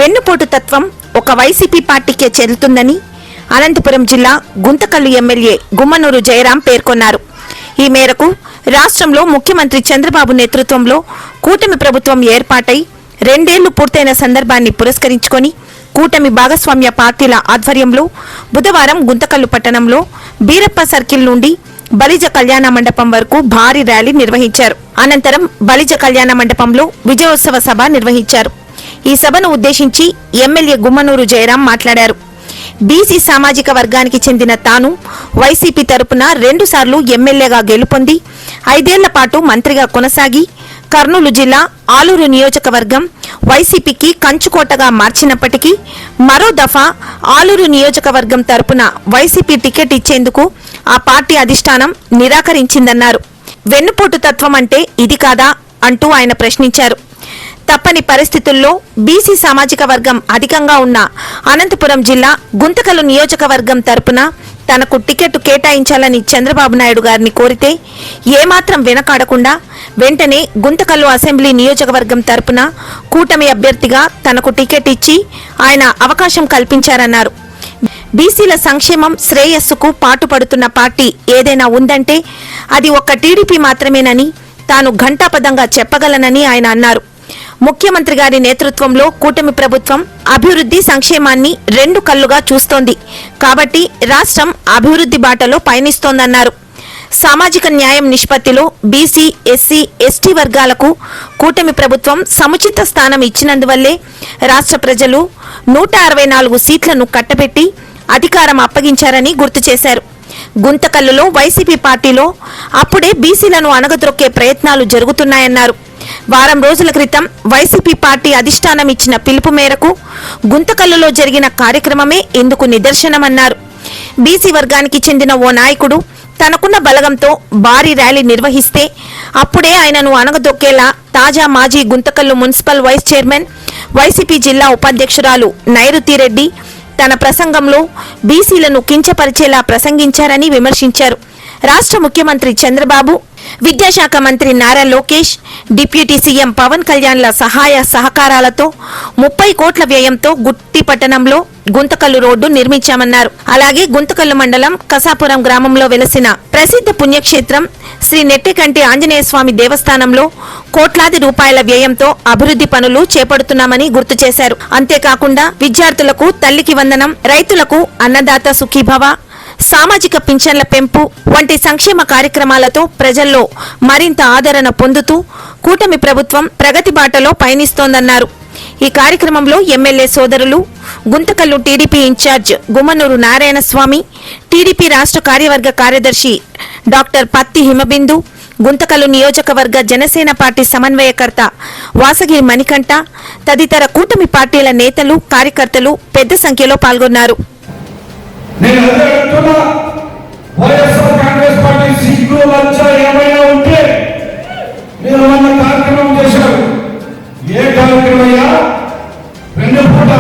వెన్నుపోటు తత్వం ఒక వైసీపీ పార్టీకే చెల్లుతుందని అనంతపురం జిల్లా గుంతకల్లు ఎమ్మెల్యే గుమ్మనూరు జయరాం పేర్కొన్నారు. ఈ మేరకు రాష్ట్రంలో ముఖ్యమంత్రి చంద్రబాబు నేతృత్వంలో కూటమి ప్రభుత్వం ఏర్పాటై 2 ఏళ్లు పూర్తయిన సందర్భాన్ని పురస్కరించుకొని కూటమి భాగస్వామ్య పార్టీల ఆధ్వర్యంలో బుధవారం గుంతకల్లు పట్టణంలో బీరప్ప సర్కిల్ నుండి బలిజ కళ్యాణ మండపం వరకు భారీ ర్యాలీ నిర్వహించారు. అనంతరం బలిజ కళ్యాణ మండపంలో విజయోత్సవ సభ నిర్వహించారు. ఈ సభను ఉద్దేశించి ఎమ్మెల్యే గుమ్మనూరు జయరాం మాట్లాడారు. బీసీ సామాజిక వర్గానికి చెందిన తాను వైసీపీ తరపున 2 సార్లు ఎమ్మెల్యేగా గెలుపొంది 5 ఏళ్ల పాటు మంత్రిగా కొనసాగి కర్నూలు జిల్లా ఆలూరు నియోజకవర్గం వైసీపీకి కంచుకోటగా మార్చినప్పటికీ మరో దఫా ఆలూరు నియోజకవర్గం తరపున వైసీపీ టికెట్ ఇచ్చేందుకు ఆ పార్టీ అధిష్టానం నిరాకరించిందన్నారు. వెన్నుపోటు తత్వం అంటే ఇది కాదా అంటూ ఆయన ప్రశ్నించారు. తప్పని పరిస్థితుల్లో బీసీ సామాజిక వర్గం అధికంగా ఉన్న అనంతపురం జిల్లా గుంతకల్లు నియోజకవర్గం తరపున తనకు టికెట్ కేటాయించాలని చంద్రబాబు నాయుడు గారిని కోరితే ఏమాత్రం వెనకాడకుండా వెంటనే గుంతకల్లు అసెంబ్లీ నియోజకవర్గం తరపున కూటమి అభ్యర్థిగా తనకు టికెట్ ఇచ్చి ఆయన అవకాశం కల్పించారన్నారు. బీసీల సంక్షేమం శ్రేయస్సుకు పాటుపడుతున్న పార్టీ ఏదైనా ఉందంటే అది ఒక్క టీడీపీ మాత్రమేనని తాను ఘంటాపథంగా చెప్పగలనని ఆయన అన్నారు. ముఖ్యమంత్రి గారి నేతృత్వంలో కూటమి ప్రభుత్వం అభివృద్ధి సంక్షేమాన్ని 2 కళ్లుగా చూస్తోంది కాబట్టి రాష్ట్రం అభివృద్ధి బాటలో పయనిస్తోందన్నారు. సామాజిక న్యాయం నిష్పత్తిలో బీసీ, ఎస్సీ, ఎస్టీ వర్గాలకు కూటమి ప్రభుత్వం సముచిత స్థానం ఇచ్చినందువల్లే రాష్ట్ర ప్రజలు 164 సీట్లను కట్టబెట్టి అధికారం అప్పగించారని గుర్తు చేశారు. గుంతకల్లులో వైసీపీ పార్టీలో అప్పుడే బీసీలను అణగద్రొక్కే ప్రయత్నాలు జరుగుతున్నాయన్నారు. వారం రోజుల క్రితం వైసీపీ పార్టీ అధిష్టానం ఇచ్చిన పిలుపు మేరకు గుంతకల్లులో జరిగిన కార్యక్రమమే ఇందుకు నిదర్శనమన్నారు. బీసీ వర్గానికి చెందిన ఓ నాయకుడు తనకున్న బలగంతో భారీ ర్యాలీ నిర్వహిస్తే అప్పుడే ఆయనను అణగదొక్కేలా తాజా మాజీ Guntakal municipal vice chairman YCP జిల్లా ఉపాధ్యక్షురాలు నైరుతిరెడ్డి తన ప్రసంగంలో బీసీలను కించపరిచేలా ప్రసంగించారని విమర్శించారు. రాష్ట్ర ముఖ్యమంత్రి చంద్రబాబు, విద్యాశాఖ మంత్రి నారా లోకేష్, డిప్యూటీ సీఎం పవన్ కళ్యాణ్ల సహాయ సహకారాలతో 30 కోట్ల వ్యయంతో గుత్తి పట్టణంలో గుంతకల్లు రోడ్డు నిర్మించామన్నారు. అలాగే గుంతకల్లు మండలం కసాపురం గ్రామంలో వెలసిన ప్రసిద్ధ పుణ్యక్షేత్రం శ్రీ నెట్టికంటి ఆంజనేయ స్వామి దేవస్థానంలో కోట్లాది రూపాయల వ్యయంతో అభివృద్ధి పనులు చేపడుతున్నామని గుర్తు చేశారు. అంతేకాకుండా విద్యార్థులకు తల్లికి వందనం, రైతులకు అన్నదాత సుఖీభవ, సామాజిక పింఛన్ల పెంపు వంటి సంక్షేమ కార్యక్రమాలతో ప్రజల్లో మరింత ఆదరణ పొందుతూ కూటమి ప్రభుత్వం ప్రగతి బాటలో పయనిస్తోందన్నారు. ఈ కార్యక్రమంలో ఎమ్మెల్యే సోదరులు, Guntakal TDP incharge Gummanur Narayanaswamy, TDP రాష్ట్ర కార్యవర్గ కార్యదర్శి డాక్టర్ పత్తి హిమబిందు, గుంతకల్లు నియోజకవర్గ జనసేన పార్టీ సమన్వయకర్త వాసగిరి మణికంఠ తదితర కూటమి పార్టీల నేతలు, కార్యకర్తలు పెద్ద సంఖ్యలో పాల్గొన్నారు. నేను అదే అంటున్నా, వైఎస్ఆర్ కాంగ్రెస్ పార్టీ సిగ్గు లజ్జ ఏమైనా ఉంటే మీరు మన కార్యక్రమం చేశారు. ఏ కార్యక్రమం అయ్యా? వెన్నుపోట.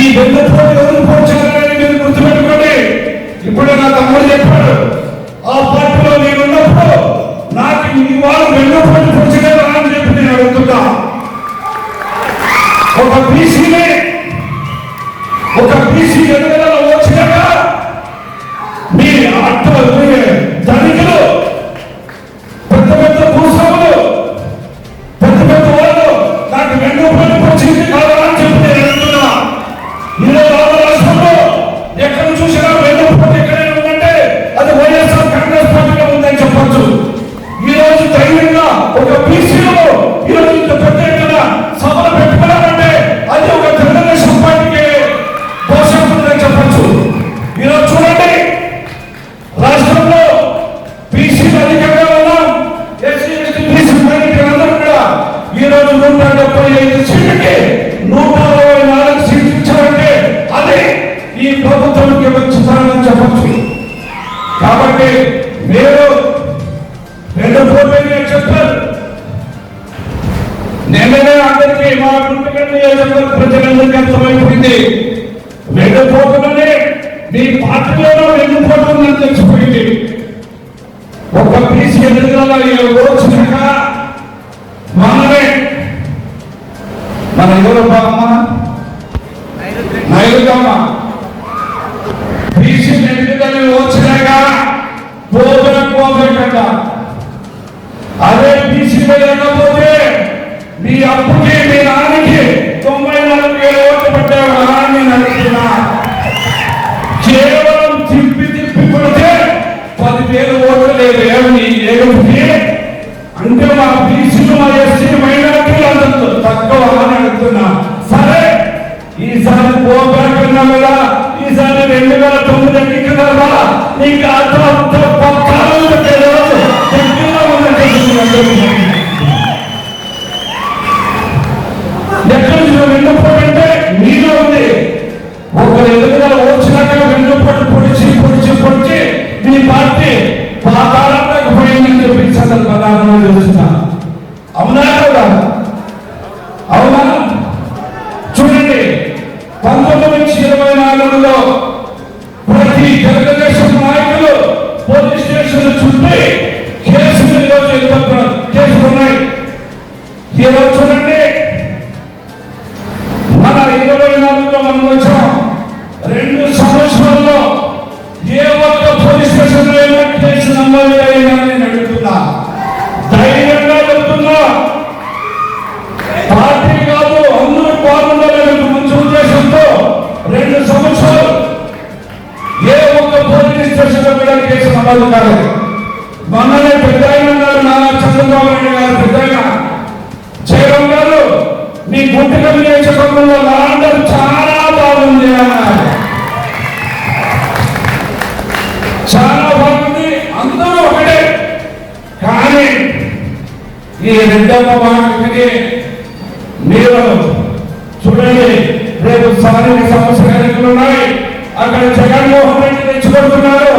ఈ వెన్నుపోట ఎవరు పోల్చారని మీరు గుర్తుపెట్టుకోండి. ఇప్పుడు నా తమ్ముడు చెప్పాడు, ఆ పార్టీలో నేను ఉన్నప్పుడు నాకు ఈ వాళ్ళు వెన్నుపోటు పొడిచలేదా అని చెప్పి నేను అడుగుతున్నా. ఒక బీసీనే, ఒక బీసీ ఎదుగుదల వచ్చినాక మీ ధనికులు, పెద్ద పెద్ద భూస్వాములు, పెద్ద పెద్ద వాళ్ళు నాకు వెన్నుపోటు పొడిచింది కాదా అని చెప్పి నేను అడుగుతున్నా. ఈరోజు ఆంధ్ర రాష్ట్రంలో ఎక్కడ చూసినా వెన్నుపోటు ఎక్కడైనా ఉందంటే అది వైఎస్ఆర్ కాంగ్రెస్ పార్టీలో ఉందని చెప్పొచ్చు. ఈ రోజు ధైర్యంగా ఒక బీసీలో ఈరోజు ఇంత పెద్ద ఎత్తున సభలు పెట్టుకున్నారంటే అది ఒక తెలుగుదేశం పార్టీకి దోషం ఉందని చెప్పొచ్చు. ఈరోజు చూడండి, రాష్ట్రంలో బీసీలు అధికంగా ఉన్నాం, ఎస్సీ ఎస్టీ బీసీ మైనారిటీ అందరూ కూడా ఈరోజు 175 సీట్లకి 164 సీట్లు ఇచ్చారంటే అది ఈ ప్రభుత్వానికి వచ్చిందని చెప్పొచ్చు. కాబట్టి మీరు 2 పోటీ చెప్పారు. నిన్ననే అందరికీ మా గుంతకల్లు నియోజకవర్గ ప్రజలందరికీ అర్థమైపోయింది. 2 పోటీలోనే మీ పార్టీలోనూ 2 పోటీలను తెలిసిపోయింది. ఒక బీసీ ఎదురుగా వచ్చినాక మనమే మన ఎవరు అమ్మ నైరుతమ్మ బీసీ ఎన్నికలు వచ్చినాక పోగంట అదే బీసీ లేకపోతే మీ అప్పుకి మీ నాన్నకి 94,000 ఓట్లు పడ్డావు అని నేను అడుగుతున్నా. కేవలం తిప్పి కొడితే 10,000 ఓట్లు లేదు ఏమి అంటే మా బీసీలు మా ఎస్సీ మైనార్టీలు అందరూ తక్కువ అని అడుగుతున్నా. సరే ఈసారి పోగొట్టుకున్నా కదా, ఈసారి 2009 ఎన్నికల నీకు అర్థం పక్కాలు ఎక్కడ వెన్నుపోటంటే నీలో ఉంది. ఒకరు ఎదుగుదల వచ్చినాక వెన్నుపోటు పొడిచి మీ పార్టీ పాతాళంలోకి పోయిందని చెప్పి సందర్భంగా తెలుస్తున్నా. అవునా కదా? అవునా? చూడండి 1924లో ప్రతి తెలుగుదేశం నాయకులు పోలీస్ స్టేషన్ చుట్టూ కేసులు ఉన్నాయి. ఈరోజు చూడండి మన 24లో మనం వచ్చాం. 2 సంవత్సరాల్లో ఏ ఒక్క పోలీస్ స్టేషన్ లో కేసు నమోదు అయ్యిందని నేను అడుగుతున్నా. ధైర్యంగా చెప్తున్నా. పార్టీ కాదు అందరూ బాగుండాలని మంచి ఉద్దేశంతో 2 సంవత్సరాలు ఏ ఒక్క పోలీస్ స్టేషన్ లో కూడా కేసు నమోదు కాలేదు. మొన్ననే పెద్ద ఉన్నారు నారా చంద్రబాబు నాయుడు గారు, పెద్ద జయరాం గారు మీ గుంటకల్లి నియోజకవర్గంలో లాండర్ చాలా బాగుంది అన్నారు. చాలా బాగుంది, అందరూ ఒకటే. కానీ ఈ రెండవ మాటకి మీరు చూడండి, రేపు స్థానిక సమస్య ఎన్నికలు ఉన్నాయి. అక్కడ జగన్మోహన్ రెడ్డి తెచ్చుకుంటున్నారు.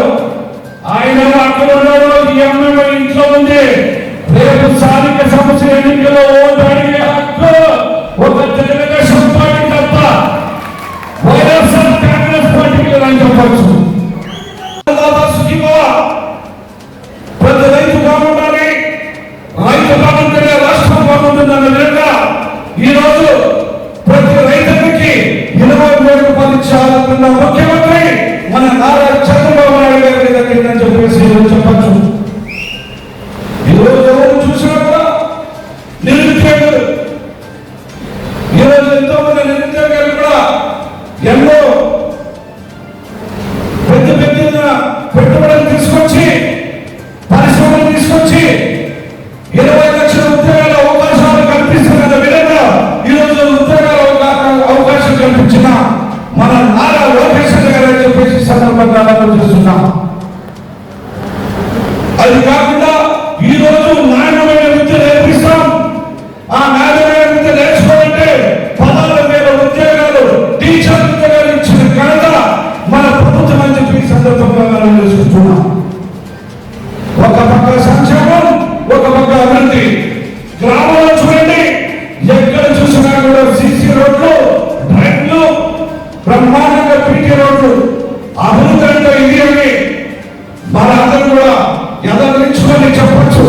ఆయన అక్కడ ఉన్నాడు, ఈ అమ్మాయి ఇంట్లో ఉంది. రేపు స్థానిక సమస్య ఎన్నికల్లో ఓటు అడిగే హక్కు ఒక తెలుగుదేశం పార్టీ తప్ప వైఎస్ఆర్ కాంగ్రెస్ పార్టీకి అని చెప్పచ్చు. ప్రతి రైతు బాగుండాలి, రైతు బాగుంటేనే రాష్ట్రం బాగుంటుందన్న విధంగా ఈరోజు ప్రతి రైతునికి 20,000 రూపాయలు ఇచ్చారన్న ముఖ్యమంత్రి మన నారా చంద్రబాబు నాయుడు గారి దగ్గర చెప్పేసి చెప్పచ్చు. ఈరోజు ఎవరు చూసినా కూడా నిరుద్యోగులు, ఈరోజు ఎంతో మంది నిరుద్యోగులు కూడా ఎన్నో పెద్ద పెట్టుబడులు తీసుకొచ్చి పరిశ్రమలు తీసుకొచ్చి 20 లక్షల ఉద్యోగాల అవకాశాలు కల్పిస్తున్న విధంగా ఈరోజు ఉద్యోగాల అవకాశం కల్పించిన మన నారా లోకేష్ గారు చెప్పేసి సందర్భంగా చూస్తున్నాం. అది కాకుండా ఈ రోజు నాణ్యమైన విద్య నేర్పిస్తాం. ఆ నాణ్యమైన విద్య నేర్చుకోవాలంటే 16,000 ఉద్యోగాలు టీచర్ ఉద్యోగాలు ఇచ్చిన ఘనత మన ప్రభుత్వం అని చెప్పి సందర్భంగా మనం చూస్తున్నాం. ఒక పక్క సంక్షేమం, ఒక పక్క అభివృద్ధి. గ్రామంలో చూడండి, ఎక్కడ చూసినా కూడా సిసి రోడ్లు, డ్రైన్లు, బ్రహ్మాండంగా పీటీ రోడ్లు. అభివృద్ధి అంటే ఇది అని మనందరూ కూడా ఎదరించుకొని చెప్పచ్చు.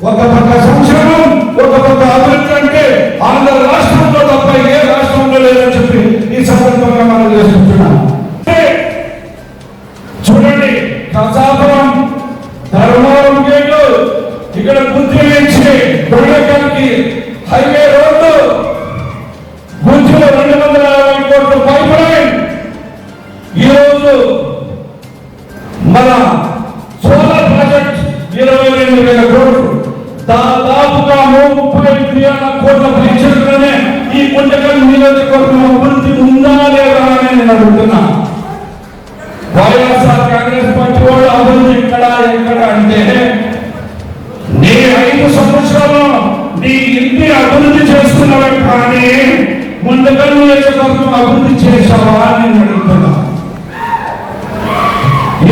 ఒక పక్క సంక్షేమం, ఒక పక్క అభివృద్ధి అంటే ఆంధ్ర రాష్ట్రంలో తప్ప ఏ రాష్ట్రంలో లేదని చెప్పి ఈ సందర్భంగా మనం చేసుకుంటున్నాం. చూడండి, కసాపురం ధర్మవరం గేట్లు, ఇక్కడ గుంజు నుంచి దొండకానికి హైవే రోడ్డు, గుంజులో 250 కోట్ల పైప్ లైన్. ఈరోజు మన సోలార్ ప్రాజెక్ట్ 22,000 కోట్లు, దాదాపుగా 33,000 కోట్ల పరీక్షలనే ఈ గుంటకల్ నియోజకవర్గం అభివృద్ధి ఉందా లేదా అని నేను అడుగుతున్నా. వైఎస్ఆర్ కాంగ్రెస్ పార్టీ వాళ్ళు అభివృద్ధి ఎక్కడ అంటే నీ 5 సంవత్సరాలు నీ ఇంటి అభివృద్ధి చేసుకున్నావే, కానీ గుంటకల్ నియోజకవర్గం అభివృద్ధి చేశావా అని నేను అడుగుతున్నా.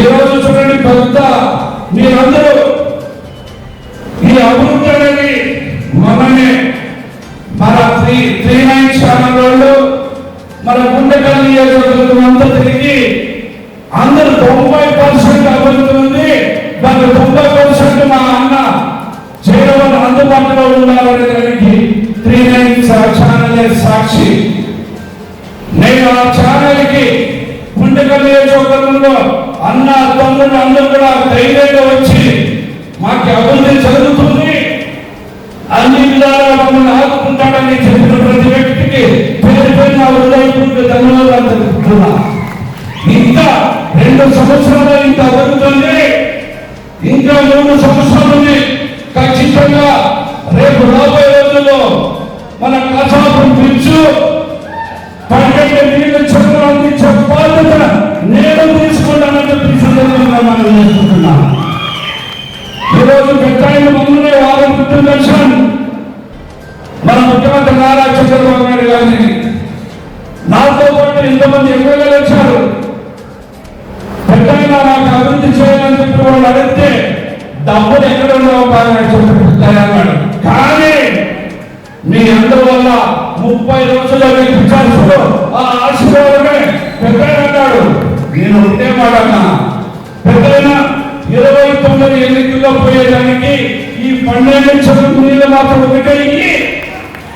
ఈరోజు చూడండి, పెద్ద మీరందరూ ఈ అభివృద్ధి అనేది మనమే మన 39 ఛానల్ వాళ్ళు మన గుంటకల్ నియోజకవర్గం అంతా తిరిగి అందరూ 90% అభివృద్ధి ఉంది. దాని 90% మా అన్న జయరాం అందుబాటులో ఉండాలనే దానికి 39 ఛానల్ సాక్షి. నేను ఆ ఛానల్కి గుంటకల్ నియోజకవర్గంలో అన్న తమ్ముడు అందరూ కూడా ధైర్యంగా వచ్చి మాకు అభివృద్ధి జరుగుతుంది, అన్ని విధాలుగా మమ్మల్ని ఆదుకుంటాడని చెప్పిన ప్రతి వ్యక్తికి పేరు పేరు నా హృదయపూర్వక ధన్యవాదాలు తెలుపుతున్నా. ఇంకా 2 సంవత్సరాలు ఇంత జరుగుతుంది, ఇంకా 3 సంవత్సరాలు ఖచ్చితంగా రేపు రాబోయే రోజుల్లో మన కసాపురం బ్రిడ్జ్ 12 నీళ్ల చెరువులు అందించే బాధ్యత నేను తీసుకుంటానని చెప్పి సందర్భంగా మనం చేసుకుంటున్నాం. ఈరోజు పెద్దాయన ముందునే వారం దర్శనం మన ముఖ్యమంత్రి నారా చంద్రబాబు నాయుడు గారిని నాతో పాటు ఎంతమంది ఎమ్మెల్యేలు వచ్చారు. పెద్దాయన నాకు అభివృద్ధి చేయాలని చెప్పి వాళ్ళు అడిగితే డబ్బులు ఎక్కడ ఉన్నావు అన్నాడు. కానీ మీ అందరి వల్ల 30 రోజుల్లో మీకు విచారిస్తూ ఆ ఆశీర్వాదమే పెద్దాయన అన్నాడు. నేను ఉంటే మాటన్నా పెద్దాయన 29 ఎన్నికల్లో పోయేదానికి ఈ 12 చెరువు నీళ్ళు మాత్రం ఒకటయ్యి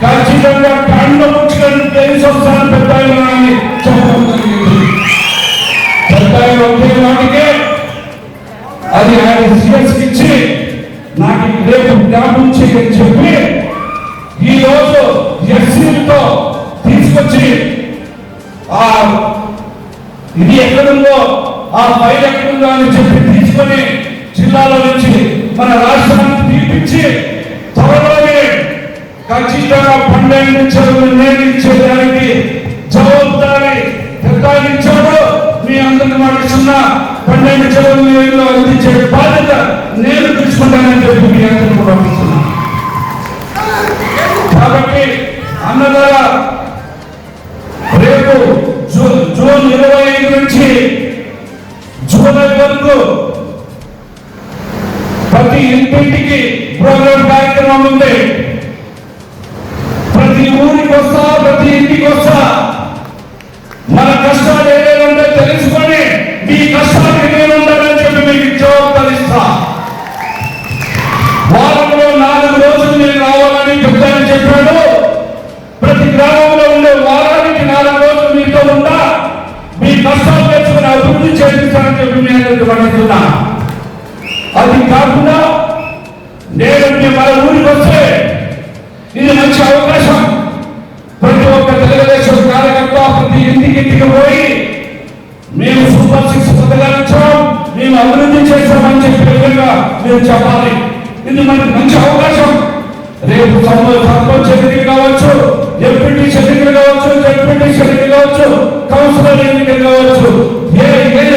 ఖచ్చితంగా కాండ ముఖ్యాన్ని తెలిసి వస్తాను పెద్దాయన అని చెప్పడం జరిగింది. పెద్దాయన ఒకే మాటకే అది ఆయన సీఎస్కి ఇచ్చి నాకు రేపు జ్ఞాపకం చేయని చెప్పి ఈ రోజు ఎస్సీలతో తీసుకొచ్చి ఆ ఇది ఎక్కడుందో ఆ ఫైల్ ఎక్కడుందో అని చెప్పి తీసుకొని జిల్లాలో నుంచి మన రాష్ట్రానికి తీపించి త్వరలోనే ఖచ్చితంగా 12 చెరువులు నిర్మించేదానికి జవాబుదారి నిర్ధారించాడు. మీ అందరిని మాటిస్తున్న 12 చెరువులు నీళ్ళు అందించే బాధ్యత నేను తీసుకుంటానని చెప్పి మీ అందరిని కూడా పంపిస్తున్నా. కాబట్టి అన్నదారా రేపు జూన్ 25 నుంచి జూలై వరకు ప్రతి ఇంటింటికి ప్రోగ్రాం కార్యక్రమం ఉంది. ప్రతి ఊరికి వస్తా, ప్రతి ఇంటికి వస్తా, మన కష్టాలు ఏమేమి తెలుసుకొని మీ కష్టాలు ఏమేమి ఉండాలని చెప్పి మీకు జవాబుదారి ఇస్తా. వారంలో 4 రోజులు నేను రావాలని పెద్దాయన చెప్పాడు. ప్రతి గ్రామంలో ఉండే వారానికి 4 రోజులు మీతో ఉంటా, మీ కష్టాలు తెచ్చుకుని అభివృద్ధి చేస్తానని చెప్పి నేను పండుతున్నా. అది కాకుండా నేను మన ఊరికి వస్తే ఇది మంచి అవకాశం. ప్రతి ఒక్క తెలుగుదేశం కార్యకర్త ప్రతి ఇంటికి పోయి మేము సూపర్ 6 పథకాలు ఇచ్చాం, మేము అభివృద్ధి చేస్తామని చెప్పే విధంగా మీరు చెప్పాలి. ఇది మనకి మంచి అవకాశం. రేపు సర్పంచ్ ఎన్నికలు కావచ్చు, ఎంపీటీ ఎన్నికలు కావచ్చు, జడ్పీటీ ఎన్నికలు కావచ్చు, కౌన్సిలర్ ఎన్నికలు కావచ్చు, ఏ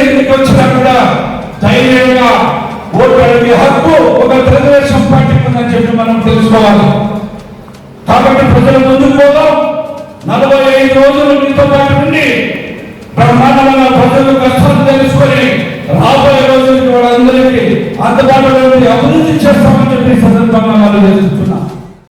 ఎన్నిక వచ్చినా కూడా ధైర్యంగా ఓటు అడిగే హక్కు ఒక తెలుగుదేశం పార్టీకి ఉందని చెప్పి మనం తెలుసుకోవాలి. కాబట్టి ప్రజల ముందుకు పోదాం. 45 రోజులు మీతో పాటు